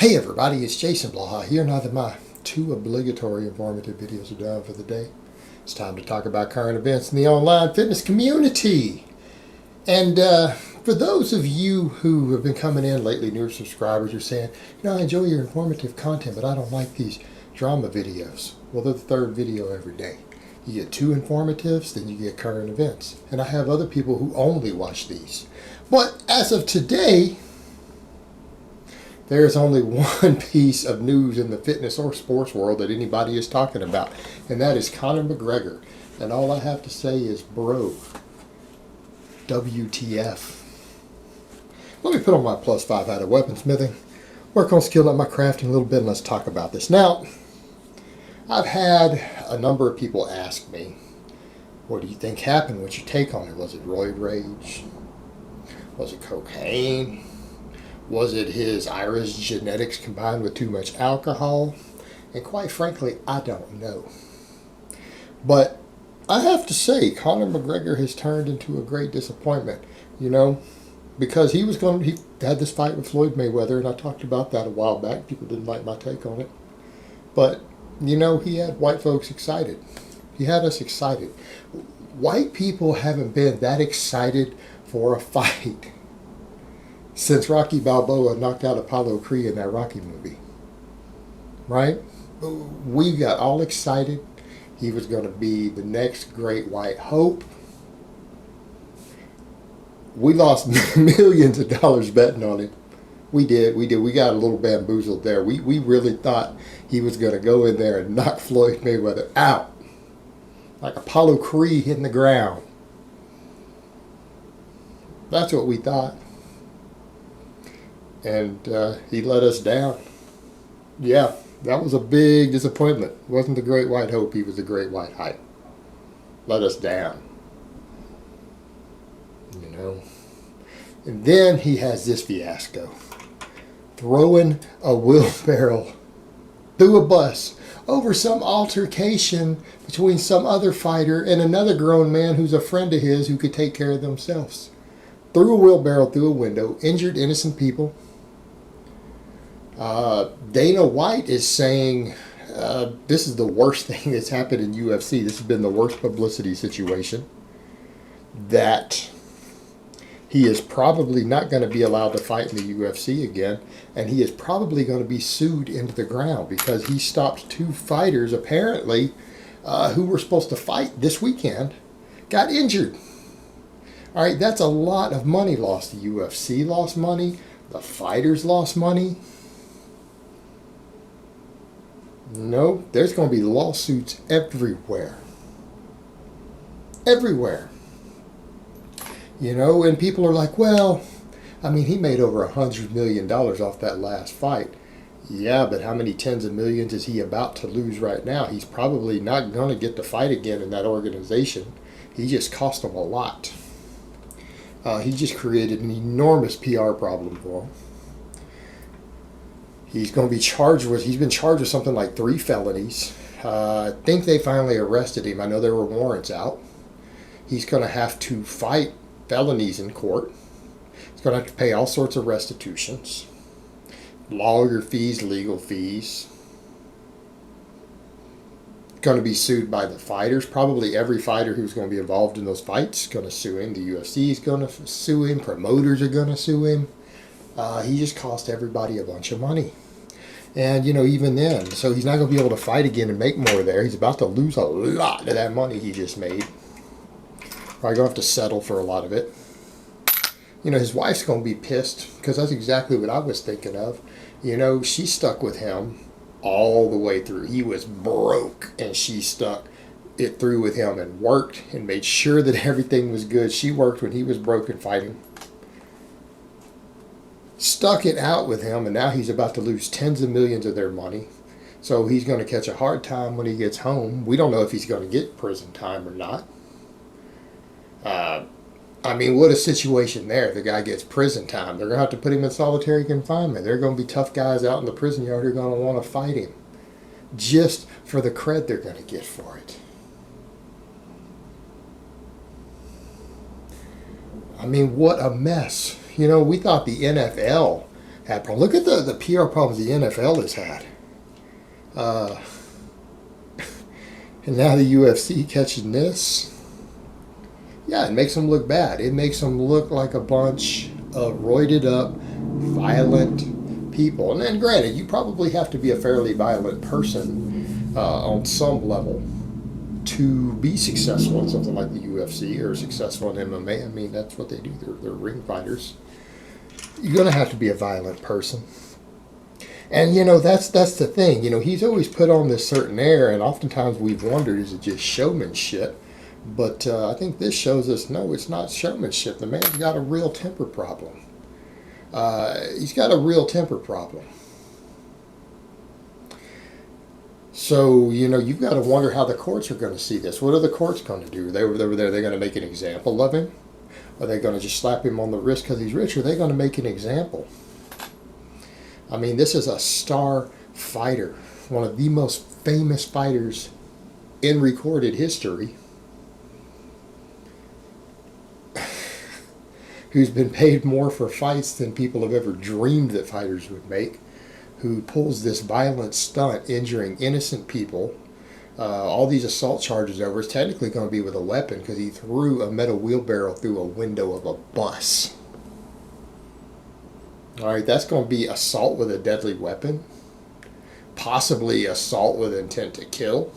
Hey everybody, it's Jason Blaha here. Now that my two obligatory informative videos are done for the day, it's time to talk about current events in the online fitness community. And for those of you who have been coming in lately, newer subscribers, are saying, I enjoy your informative content, but I don't like these drama videos. Well, they're the third video every day. You get two informatives, then you get current events. And I have other people who only watch these. But as of today, there is only one piece of news in the fitness or sports world that anybody is talking about, and that is Conor McGregor. And all I have to say is, bro, WTF. Let me put on my +5 hat of weaponsmithing, work on skill at my crafting a little bit, and let's talk about this. Now, I've had a number of people ask me, what do you think happened? What's your take on it? Was it roid rage? Was it cocaine? Was it his Irish genetics combined with too much alcohol? And quite frankly, I don't know. But I have to say, Conor McGregor has turned into a great disappointment, because he had this fight with Floyd Mayweather, and I talked about that a while back. People didn't like my take on it. But, he had white folks excited. He had us excited. White people haven't been that excited for a fight since Rocky Balboa knocked out Apollo Creed in that Rocky movie. Right? We got all excited. He was going to be the next great white hope. We lost millions of dollars betting on him. We did. We got a little bamboozled there. We really thought he was going to go in there and knock Floyd Mayweather out. Like Apollo Creed hitting the ground. That's what we thought. And he let us down. Yeah, that was a big disappointment. It wasn't the great white hope, he was the great white hype. Let us down. And then he has this fiasco. Throwing a wheelbarrow through a bus over some altercation between some other fighter and another grown man who's a friend of his who could take care of themselves. Threw a wheelbarrow through a window, injured innocent people. Dana White is saying this is the worst thing that's happened in UFC. This has been the worst publicity situation. That he is probably not going to be allowed to fight in the UFC again, and he is probably going to be sued into the ground because he stopped two fighters, apparently, who were supposed to fight this weekend, got injured. All right, that's a lot of money lost. The UFC lost money. The fighters lost money. No, there's going to be lawsuits everywhere. Everywhere. And people are like, well, he made over $100 million off that last fight. Yeah, but how many tens of millions is he about to lose right now? He's probably not going to get to fight again in that organization. He just cost them a lot. He just created an enormous PR problem for him. He's been charged with something like 3 felonies. I think they finally arrested him. I know there were warrants out. He's going to have to fight felonies in court. He's going to have to pay all sorts of restitutions. Lawyer fees, legal fees. Going to be sued by the fighters. Probably every fighter who's going to be involved in those fights is going to sue him. The UFC is going to sue him. Promoters are going to sue him. He just cost everybody a bunch of money. And, even then, so he's not going to be able to fight again and make more there. He's about to lose a lot of that money he just made. Probably going to have to settle for a lot of it. His wife's going to be pissed because that's exactly what I was thinking of. She stuck with him all the way through. He was broke, and she stuck it through with him and worked and made sure that everything was good. She worked when he was broke and fighting. Stuck it out with him, and now he's about to lose tens of millions of their money. So he's going to catch a hard time when he gets home. We don't know if he's going to get prison time or not. What a situation there. The guy gets prison time. They're going to have to put him in solitary confinement. There are going to be tough guys out in the prison yard who are going to want to fight him just for the cred they're going to get for it. What a mess. We thought the NFL had problems. Look at the PR problems the NFL has had. Uh, and now the UFC catching this. Yeah, it makes them look bad. It makes them look like a bunch of roided up, violent people. And then granted, you probably have to be a fairly violent person on some level to be successful in something like the UFC or successful in MMA. I mean, that's what they do. They're ring fighters. You're going to have to be a violent person. And, that's the thing. He's always put on this certain air, and oftentimes we've wondered, is it just showmanship? But I think this shows us, no, it's not showmanship. The man's got a real temper problem. He's got a real temper problem. So, you've got to wonder how the courts are going to see this. What are the courts going to do? They're going to make an example of him? Are they going to just slap him on the wrist because he's rich? Or are they going to make an example? I mean, this is a star fighter, one of the most famous fighters in recorded history, who's been paid more for fights than people have ever dreamed that fighters would make, who pulls this violent stunt injuring innocent people. All these assault charges over is technically going to be with a weapon because he threw a metal wheelbarrow through a window of a bus. All right, that's going to be assault with a deadly weapon, possibly assault with intent to kill.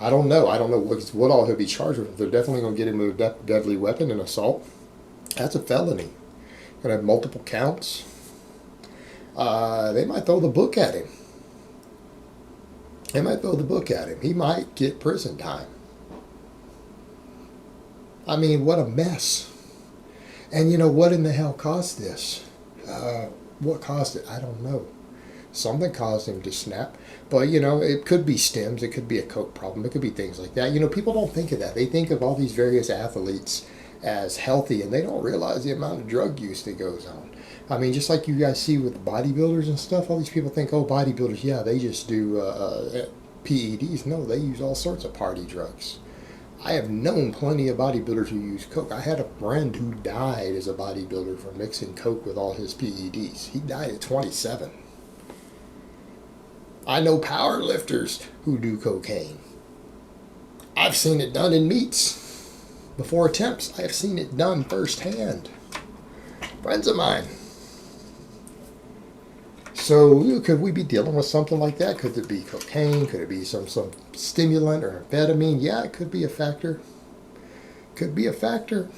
I don't know. I don't know what all he'll be charged with. They're definitely going to get him with a deadly weapon and assault. That's a felony. Going to have multiple counts. They might throw the book at him. He might get prison time. I mean, what a mess. And what in the hell caused this? What caused it? I don't know. Something caused him to snap. But, it could be stems. It could be a coke problem. It could be things like that. People don't think of that. They think of all these various athletes as healthy, and they don't realize the amount of drug use that goes on. I mean, just like you guys see with bodybuilders and stuff, all these people think, oh, bodybuilders, yeah, they just do PEDs. No, they use all sorts of party drugs. I have known plenty of bodybuilders who use coke. I had a friend who died as a bodybuilder from mixing coke with all his PEDs. He died at 27. I know power lifters who do cocaine. I've seen it done in meets. Before attempts, I have seen it done firsthand. Friends of mine. So could we be dealing with something like that? Could it be cocaine? Could it be some stimulant or amphetamine? Yeah, it could be a factor. Could be a factor.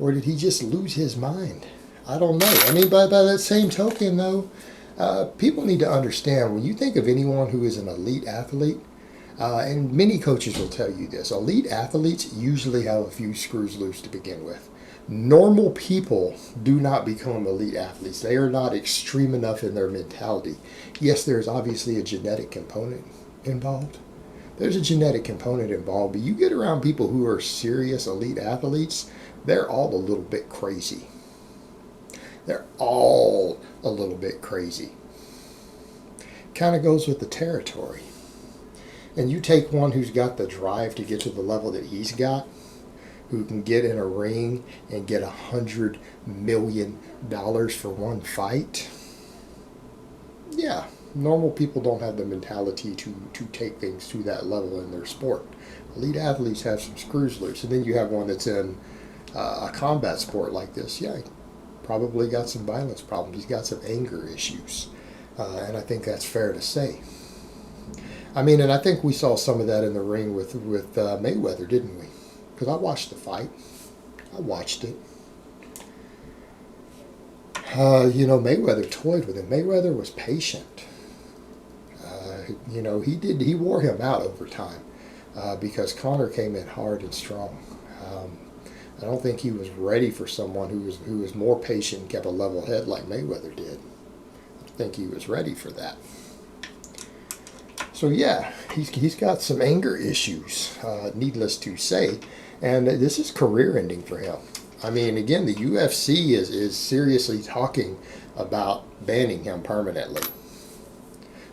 Or did he just lose his mind? I don't know. I mean, by that same token, though, people need to understand, when you think of anyone who is an elite athlete, and many coaches will tell you this, elite athletes usually have a few screws loose to begin with. Normal people do not become elite athletes. They are not extreme enough in their mentality. Yes, there's obviously a genetic component involved. There's a genetic component involved, but you get around people who are serious elite athletes, they're all a little bit crazy. They're all a little bit crazy. Kind of goes with the territory. And you take one who's got the drive to get to the level that he's got, who can get in a ring and get $100 million for one fight. Yeah, normal people don't have the mentality to take things to that level in their sport. Elite athletes have some screws loose. And then you have one that's in a combat sport like this. Yeah, he probably got some violence problems. He's got some anger issues. And I think that's fair to say. I mean, and I think we saw some of that in the ring with Mayweather, didn't we? Because I watched the fight. I watched it. Mayweather toyed with him. Mayweather was patient. He wore him out over time because Conor came in hard and strong. I don't think he was ready for someone who was more patient and kept a level head like Mayweather did. I don't think he was ready for that. So yeah, he's got some anger issues, needless to say, and this is career ending for him. I mean, again, the UFC is seriously talking about banning him permanently.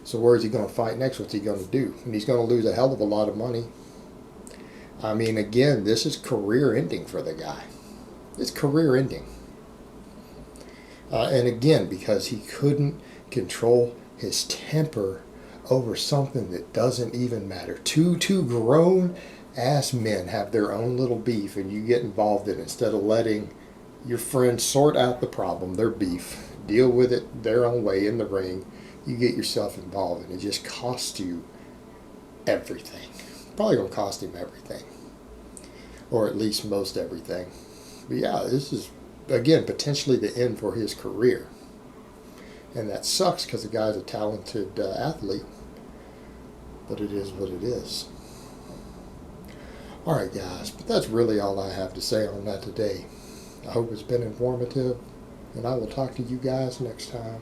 So where is he going to fight next? What's he going to do? And he's going to lose a hell of a lot of money. I mean, again, this is career ending for the guy. It's career ending. And again, because he couldn't control his temper over something that doesn't even matter. Two grown ass men have their own little beef, and you get involved in it instead of letting your friends sort out the problem, their beef, deal with it their own way in the ring. You get yourself involved, and it just costs you everything. Probably gonna cost him everything, or at least most everything. But yeah, this is again potentially the end for his career, and that sucks because the guy's a talented athlete. But it is what it is. All right, guys, but that's really all I have to say on that today. I hope it's been informative, and I will talk to you guys next time.